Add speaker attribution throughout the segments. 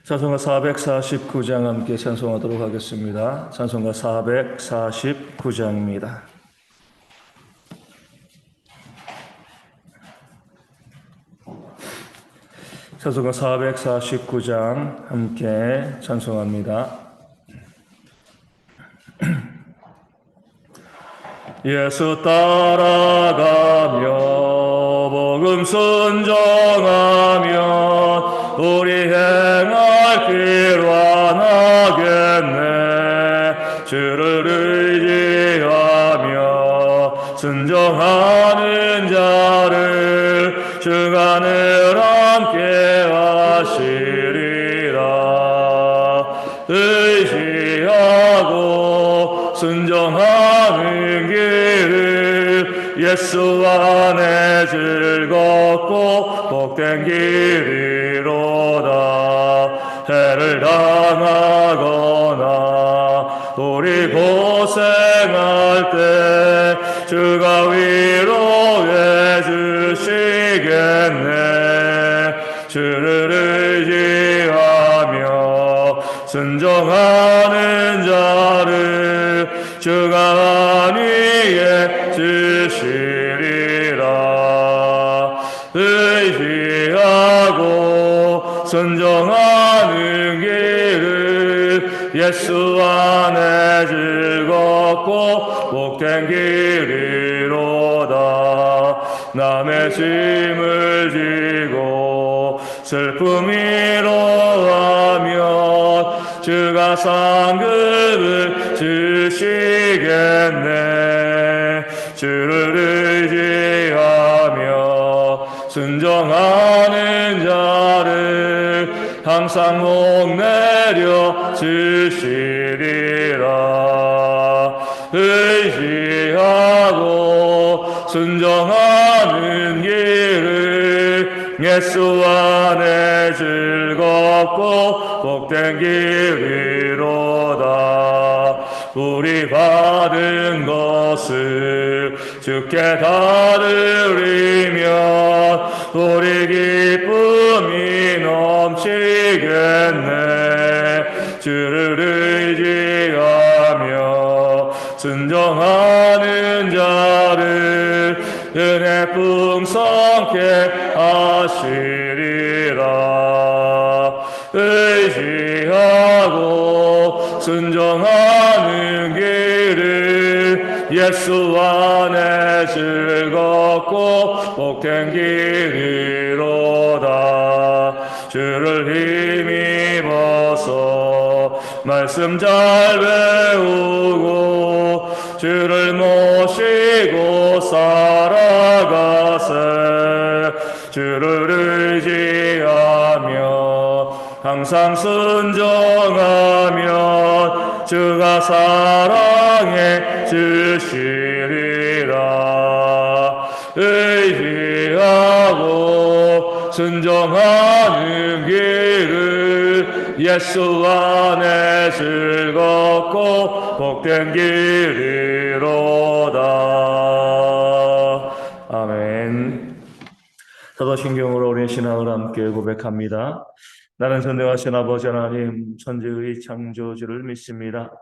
Speaker 1: 찬송가 449장 함께 찬송하도록 하겠습니다. 찬송가 449장입니다. 찬송가 449장 함께 찬송합니다. 예수 따라가며 복음 순종하면 우리 행할 길 완하겠네. 주를 의지하며 순종하는 자를 주가 늘 함께 하시리라. 의지하고 순종하는 길을 예수 안에 즐겁고 복된 길이로다. 해를 당하거나 우리 고생할 때 주가 위로해 주시겠네. 주를 의지하며 순종하는 자를 주가 안위해 주시리라. 의지하고 순종하는 길을 예수 안에 즐겁고 복된 길이로다. 남의 짐을 지고 슬픔 위로하면 주가 상급을 주시겠네. 주를 의지하며 순종하는 자를 항상 목 내려 주시리라. 의지하고 순종하는 길을 예수 안에 즐겁고 복된 길이로다. 우리 받은 것을 주께 다 드리면 우리 기쁨이 넘치겠네. 주를 의지하며 순종하는 자를 은혜 풍성케 하시리라. 의지하고 순종하는 길을 예수 안에 즐겁고 복된 길이로다. 주를 힘입어서 말씀 잘 배우고 주를 모시고 살아가세. 주를 의지하며 항상 순종하면 주가 사랑해 주시리라. 의지하고 순종하는 길을 예수 안에 즐겁고 복된 길이로다. 아멘. 사도신경으로 우리 신앙을 함께 고백합니다. 나는 전능하신 아버지 하나님 천지의 창조주를 믿습니다.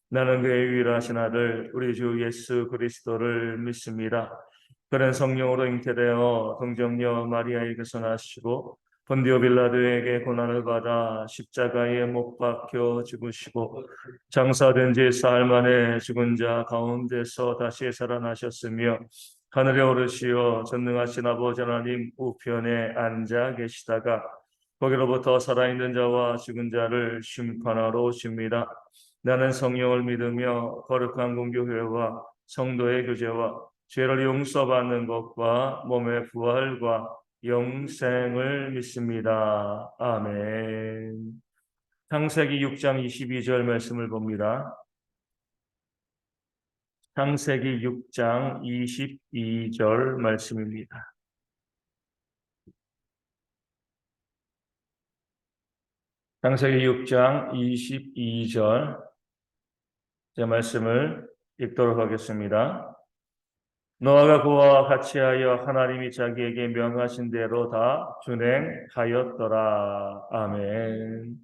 Speaker 1: 나는 그의 유일하신 아들 우리 주 예수 그리스도를 믿습니다. 그는 성령으로 잉태되어 동정녀 마리아에게서 나시고 본디오 빌라도에게 고난을 받아 십자가에 못 박혀 죽으시고 장사된 지 사흘 만에 죽은 자 가운데서 다시 살아나셨으며 하늘에 오르시어 전능하신 아버지 하나님 우편에 앉아 계시다가 거기로부터 살아있는 자와 죽은 자를 심판하러 오십니다. 나는 성령을 믿으며 거룩한 공교회와 성도의 교제와 죄를 용서받는 것과 몸의 부활과 영생을 믿습니다. 아멘. 창세기 6장 22절 말씀을 봅니다. 창세기 6장 22절 말씀입니다. 창세기 6장 22절 제 말씀을 읽도록 하겠습니다. 노아가 그와 같이하여 하나님이 자기에게 명하신 대로 다 준행하였더라. 아멘.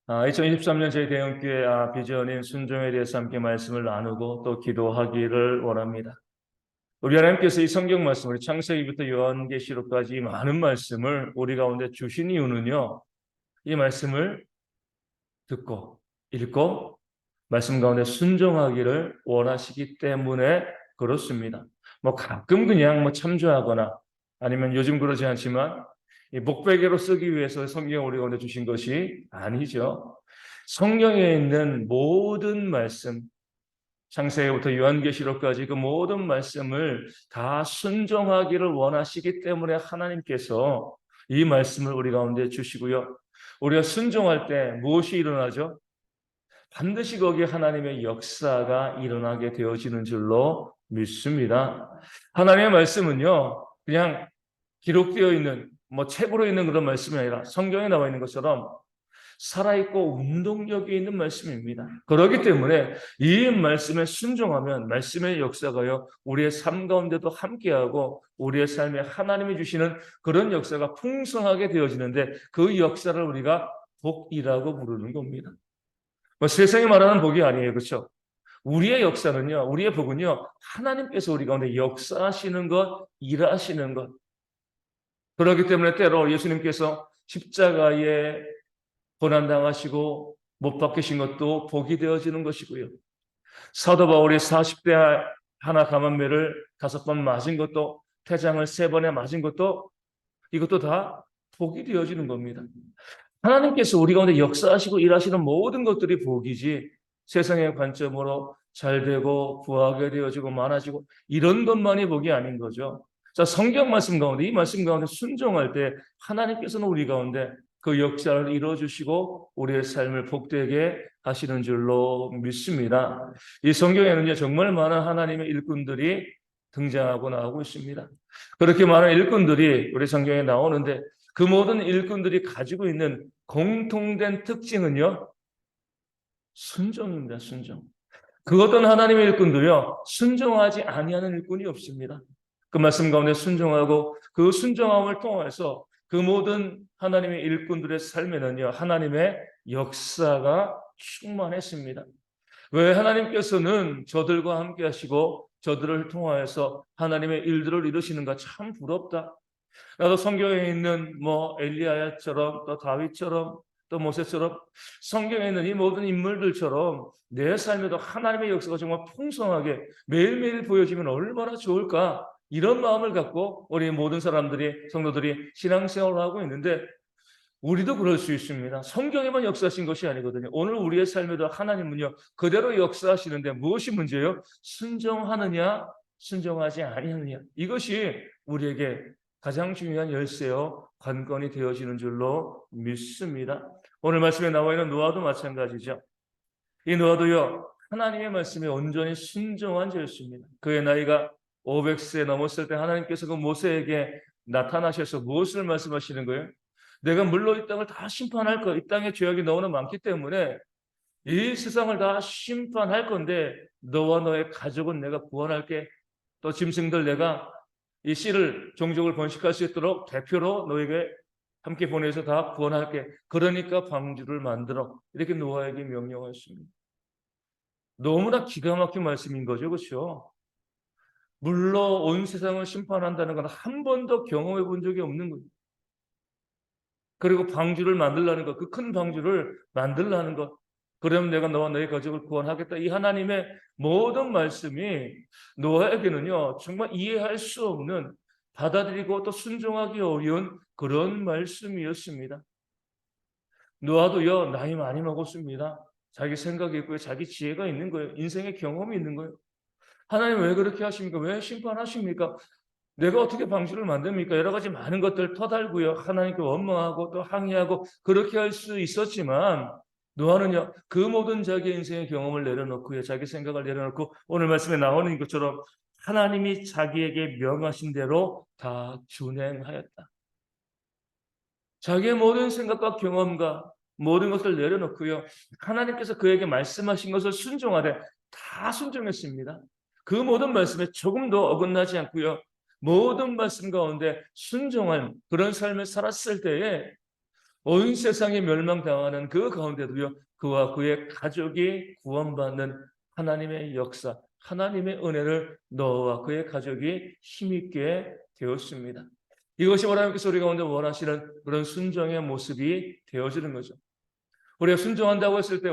Speaker 1: 2023년 저희 대형교회 비전인 순종에 대해서 함께 말씀을 나누고 또 기도하기를 원합니다. 우리 하나님께서 이 성경 말씀을 창세기부터 요한계시록까지 많은 말씀을 우리 가운데 주신 이유는요. 이 말씀을 듣고 읽고 말씀 가운데 순종하기를 원하시기 때문에 그렇습니다. 뭐 가끔 그냥 참조하거나 아니면 요즘 그러지 않지만 이 목베개로 쓰기 위해서 성경 우리 가운데 주신 것이 아니죠. 성경에 있는 모든 말씀, 창세기부터 요한계시록까지 그 모든 말씀을 다 순종하기를 원하시기 때문에 하나님께서 이 말씀을 우리 가운데 주시고요. 우리가 순종할 때 무엇이 일어나죠? 반드시 거기에 하나님의 역사가 일어나게 되어지는 줄로 믿습니다. 하나님의 말씀은요, 그냥 기록되어 있는, 책으로 있는 그런 말씀이 아니라 성경에 나와 있는 것처럼 살아있고 운동력이 있는 말씀입니다. 그렇기 때문에 이 말씀에 순종하면 말씀의 역사가요, 우리의 삶 가운데도 함께하고 우리의 삶에 하나님이 주시는 그런 역사가 풍성하게 되어지는데 그 역사를 우리가 복이라고 부르는 겁니다. 세상이 말하는 복이 아니에요. 그렇죠? 우리의 역사는요, 우리의 복은요, 하나님께서 우리 가운데 역사하시는 것, 일하시는 것. 그렇기 때문에 때로 예수님께서 십자가에 고난당하시고 못 박히신 것도 복이 되어지는 것이고요. 사도 바울이 40대 하나 감한매를 5번 맞은 것도, 태장을 3번에 맞은 것도, 이것도 다 복이 되어지는 겁니다. 하나님께서 우리 가운데 역사하시고 일하시는 모든 것들이 복이지 세상의 관점으로 잘 되고 부하게 되어지고 많아지고 이런 것만이 복이 아닌 거죠. 자, 성경 말씀 가운데 이 말씀 가운데 순종할 때 하나님께서는 우리 가운데 그 역사를 이루어주시고 우리의 삶을 복되게 하시는 줄로 믿습니다. 이 성경에는요 정말 많은 하나님의 일꾼들이 등장하고 나오고 있습니다. 그렇게 많은 일꾼들이 우리 성경에 나오는데 그 모든 일꾼들이 가지고 있는 공통된 특징은요, 순종입니다. 순종. 그 어떤 하나님의 일꾼도요, 순종하지 아니하는 일꾼이 없습니다. 그 말씀 가운데 순종하고 그 순종함을 통해서 그 모든 하나님의 일꾼들의 삶에는요, 하나님의 역사가 충만했습니다. 왜 하나님께서는 저들과 함께 하시고 저들을 통하여서 하나님의 일들을 이루시는가 참 부럽다. 나도 성경에 있는 엘리야처럼 또 다윗처럼 또 모세처럼 성경에 있는 이 모든 인물들처럼 내 삶에도 하나님의 역사가 정말 풍성하게 매일매일 보여지면 얼마나 좋을까 이런 마음을 갖고 우리 모든 사람들이 성도들이 신앙생활을 하고 있는데 우리도 그럴 수 있습니다. 성경에만 역사하신 것이 아니거든요. 오늘 우리의 삶에도 하나님은요 그대로 역사하시는데 무엇이 문제예요? 순종하느냐 순종하지 아니하느냐 이것이 우리에게 가장 중요한 열쇠요 관건이 되어지는 줄로 믿습니다. 오늘 말씀에 나와 있는 노아도 마찬가지죠. 이 노아도요 하나님의 말씀에 온전히 순종한 자였습니다. 그의 나이가 500세 넘었을 때 하나님께서 그 모세에게 나타나셔서 무엇을 말씀하시는 거예요? 내가 물로 이 땅을 다 심판할 거야. 이 땅에 죄악이 너무나 많기 때문에 이 세상을 다 심판할 건데 너와 너의 가족은 내가 구원할게. 또 짐승들 내가 이 씨를 종족을 번식할 수 있도록 대표로 너에게 함께 보내서 다 구원할게. 그러니까 방주를 만들어. 이렇게 노아에게 명령하였습니다. 너무나 기가 막힌 말씀인 거죠. 그렇죠? 물로 온 세상을 심판한다는 건 한 번도 경험해 본 적이 없는 거예요. 그리고 방주를 만들라는 것, 그 큰 방주를 만들라는 것. 그러면 내가 너와 너의 가족을 구원하겠다. 이 하나님의 모든 말씀이 노아에게는요, 정말 이해할 수 없는, 받아들이고 또 순종하기 어려운 그런 말씀이었습니다. 노아도요, 나이 많이 먹었습니다. 자기 생각이 있고요, 자기 지혜가 있는 거예요. 인생의 경험이 있는 거예요. 하나님 왜 그렇게 하십니까? 왜 심판하십니까? 내가 어떻게 방주를 만듭니까? 여러 가지 많은 것들 터달고요. 하나님께 원망하고 또 항의하고 그렇게 할 수 있었지만 노아는요. 그 모든 자기 인생의 경험을 내려놓고요. 자기 생각을 내려놓고 오늘 말씀에 나오는 것처럼 하나님이 자기에게 명하신 대로 다 준행하였다. 자기의 모든 생각과 경험과 모든 것을 내려놓고요. 하나님께서 그에게 말씀하신 것을 순종하되 다 순종했습니다. 그 모든 말씀에 조금도 어긋나지 않고요. 모든 말씀 가운데 순종한 그런 삶을 살았을 때에 온 세상이 멸망당하는 그 가운데도요, 그와 그의 가족이 구원받는 하나님의 역사, 하나님의 은혜를 노아와 그의 가족이 힘있게 되었습니다. 이것이 하나님께서 우리 가운데 원하시는 그런 순종의 모습이 되어지는 거죠. 우리가 순종한다고 했을 때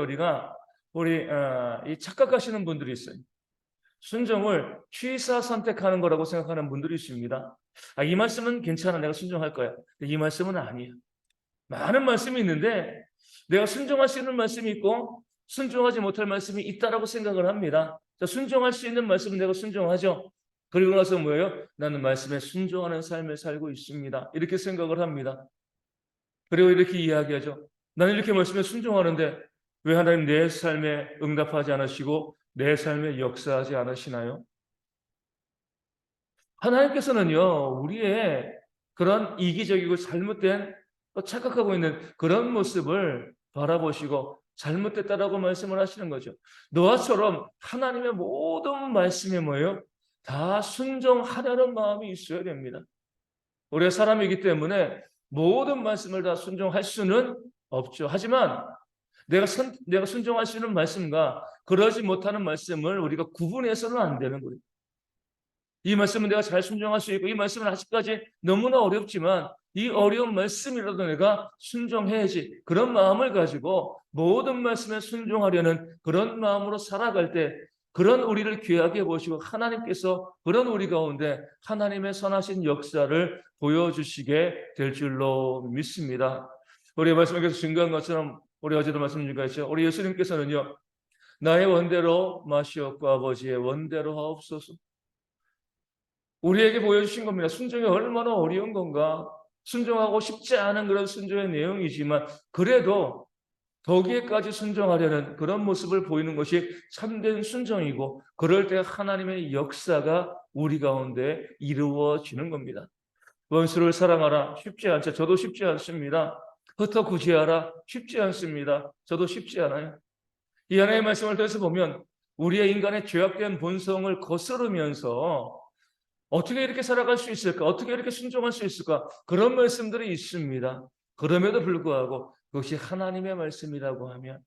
Speaker 1: 이 착각하시는 분들이 있어요. 순종을 취사 선택하는 거라고 생각하는 분들이 있습니다. 이 말씀은 괜찮아, 내가 순종할 거야. 이 말씀은 아니에요. 많은 말씀이 있는데 내가 순종할 수 있는 말씀이 있고 순종하지 못할 말씀이 있다라고 생각을 합니다. 자, 순종할 수 있는 말씀은 내가 순종하죠. 그리고 나서 뭐예요? 나는 말씀에 순종하는 삶을 살고 있습니다. 이렇게 생각을 합니다. 그리고 이렇게 이야기하죠. 나는 이렇게 말씀에 순종하는데 왜 하나님 내 삶에 응답하지 않으시고 내 삶에 역사하지 않으시나요? 하나님께서는요, 우리의 그런 이기적이고 잘못된 또 착각하고 있는 그런 모습을 바라보시고 잘못됐다라고 말씀을 하시는 거죠. 노아처럼 하나님의 모든 말씀에 뭐예요? 다 순종하려는 마음이 있어야 됩니다. 우리가 사람이기 때문에 모든 말씀을 다 순종할 수는 없죠. 하지만 내가 순종할 수 있는 말씀과 그러지 못하는 말씀을 우리가 구분해서는 안 되는 거예요. 이 말씀은 내가 잘 순종할 수 있고 이 말씀은 아직까지 너무나 어렵지만 이 어려운 말씀이라도 내가 순종해야지, 그런 마음을 가지고 모든 말씀에 순종하려는 그런 마음으로 살아갈 때 그런 우리를 귀하게 보시고 하나님께서 그런 우리 가운데 하나님의 선하신 역사를 보여주시게 될 줄로 믿습니다. 우리 말씀에서 증거한 것처럼 우리 어제도 말씀 중가했죠. 우리 예수님께서는요, 나의 원대로 마시옵고 아버지의 원대로 하옵소서. 우리에게 보여주신 겁니다. 순종이 얼마나 어려운 건가. 순종하고 싶지 않은 그런 순종의 내용이지만 그래도 거기에까지 순종하려는 그런 모습을 보이는 것이 참된 순종이고 그럴 때 하나님의 역사가 우리 가운데 이루어지는 겁니다. 원수를 사랑하라. 쉽지 않죠. 저도 쉽지 않습니다. 흩어 구제하라. 쉽지 않습니다. 저도 쉽지 않아요. 이 하나님의 말씀을 통해서 보면 우리의 인간의 죄악된 본성을 거스르면서 어떻게 이렇게 살아갈 수 있을까? 어떻게 이렇게 순종할 수 있을까? 그런 말씀들이 있습니다. 그럼에도 불구하고 그것이 하나님의 말씀이라고 하면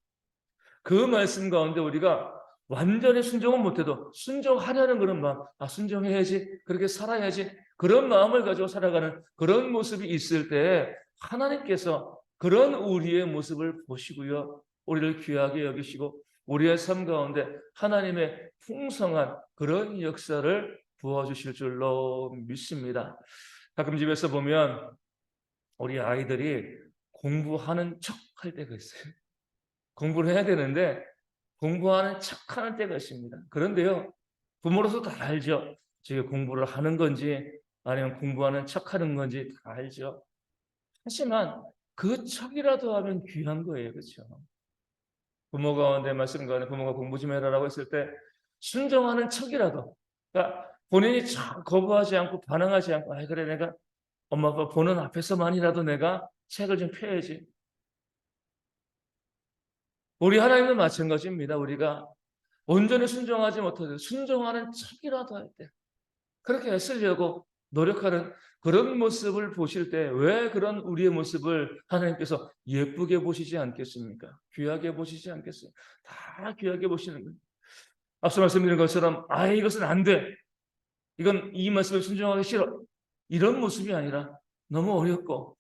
Speaker 1: 그 말씀 가운데 우리가 완전히 순종은 못해도 순종하려는 그런 마음, 순종해야지, 그렇게 살아야지, 그런 마음을 가지고 살아가는 그런 모습이 있을 때 하나님께서 그런 우리의 모습을 보시고요, 우리를 귀하게 여기시고 우리의 삶 가운데 하나님의 풍성한 그런 역사를 부어주실 줄로 믿습니다. 가끔 집에서 보면 우리 아이들이 공부하는 척 할 때가 있어요. 공부를 해야 되는데 공부하는 척하는 때가 있습니다. 그런데요, 부모로서 다 알죠. 지금 공부를 하는 건지 아니면 공부하는 척하는 건지 다 알죠. 하지만 그 척이라도 하면 귀한 거예요, 그렇죠? 부모 가운데 말씀 가운데 부모가 공부 좀 해라라고 했을 때 순종하는 척이라도, 그러니까 본인이 거부하지 않고 반응하지 않고, 그래 내가 엄마 아빠 보는 앞에서만이라도 내가 책을 좀 펴야지. 우리 하나님도 마찬가지입니다. 우리가 온전히 순종하지 못해도 순종하는 척이라도 할 때 그렇게 애쓰려고 노력하는 그런 모습을 보실 때 왜 그런 우리의 모습을 하나님께서 예쁘게 보시지 않겠습니까? 귀하게 보시지 않겠어요? 다 귀하게 보시는 거예요. 앞서 말씀드린 것처럼 이것은 안 돼. 이건 이 말씀에 순종하기 싫어. 이런 모습이 아니라 너무 어렵고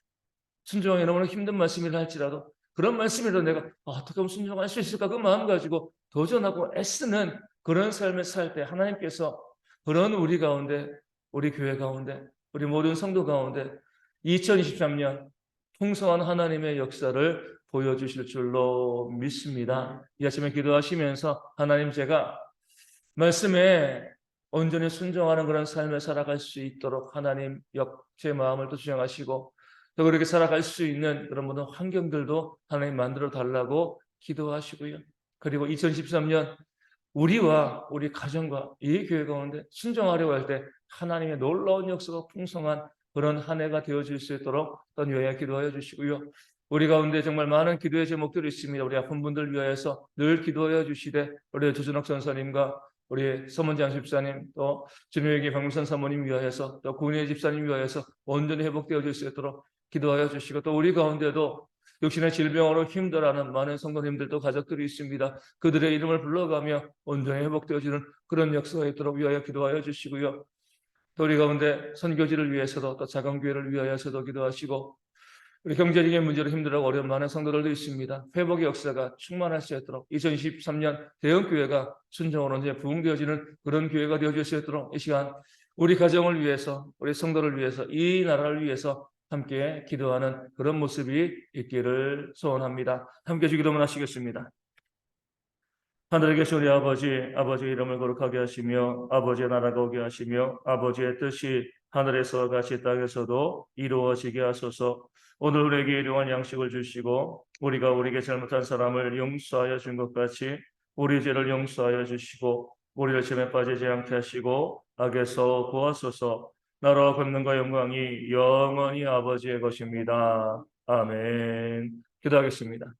Speaker 1: 순종하기 너무나 힘든 말씀이라 할지라도 그런 말씀이라도 내가 어떻게 하면 순종할 수 있을까? 그 마음 가지고 도전하고 애쓰는 그런 삶을 살 때 하나님께서 그런 우리 가운데, 우리 교회 가운데, 우리 모든 성도 가운데 2023년 풍성한 하나님의 역사를 보여주실 줄로 믿습니다. 이 아침에 기도하시면서 하나님, 제가 말씀에 온전히 순종하는 그런 삶을 살아갈 수 있도록 하나님 제 마음을 또 주장하시고 또 그렇게 살아갈 수 있는 그런 모든 환경들도 하나님 만들어 달라고 기도하시고요. 그리고 2013년 우리와 우리 가정과 이 교회 가운데 순종하려고 할 때 하나님의 놀라운 역사가 풍성한 그런 한 해가 되어질 수 있도록 또 요해 기도하여 주시고요. 우리 가운데 정말 많은 기도의 제목들이 있습니다. 우리 아픈 분들 위하여서 늘 기도하여 주시되 우리 조준혁 전사님과 우리 서문장 집사님 또 준효에게 박문선 사모님 위하여서 또 구은혜 집사님 위하여서 온전히 회복되어질 수 있도록 기도하여 주시고 또 우리 가운데도 육신의 질병으로 힘들어하는 많은 성도님들도 가족들이 있습니다. 그들의 이름을 불러가며 온전히 회복되어지는 그런 역사가 있도록 위하여 기도하여 주시고요. 또 우리 가운데 선교지를 위해서도 또 자강교회를 위하여서도 기도하시고 우리 경제적인 문제로 힘들어하고 어려운 많은 성도들도 있습니다. 회복의 역사가 충만할 수 있도록 2023년 대형교회가 순종으로 이제 부흥되어지는 그런 교회가 되어질 수 있도록 이 시간 우리 가정을 위해서 우리 성도를 위해서 이 나라를 위해서 함께 기도하는 그런 모습이 있기를 소원합니다. 함께 주기도문 하시겠습니다. 하늘에 계신 우리 아버지, 아버지의 이름을 거룩하게 하시며 아버지의 나라가 오게 하시며 아버지의 뜻이 하늘에서 같이 땅에서도 이루어지게 하소서. 오늘 우리에게 일용할 양식을 주시고 우리가 우리에게 잘못한 사람을 용서하여 준 것 같이 우리 죄를 용서하여 주시고 우리를 시험에 빠지지 않게 하시고 악에서 구하소서. 나라와 권능과 영광이 영원히 아버지의 것입니다. 아멘. 기도하겠습니다.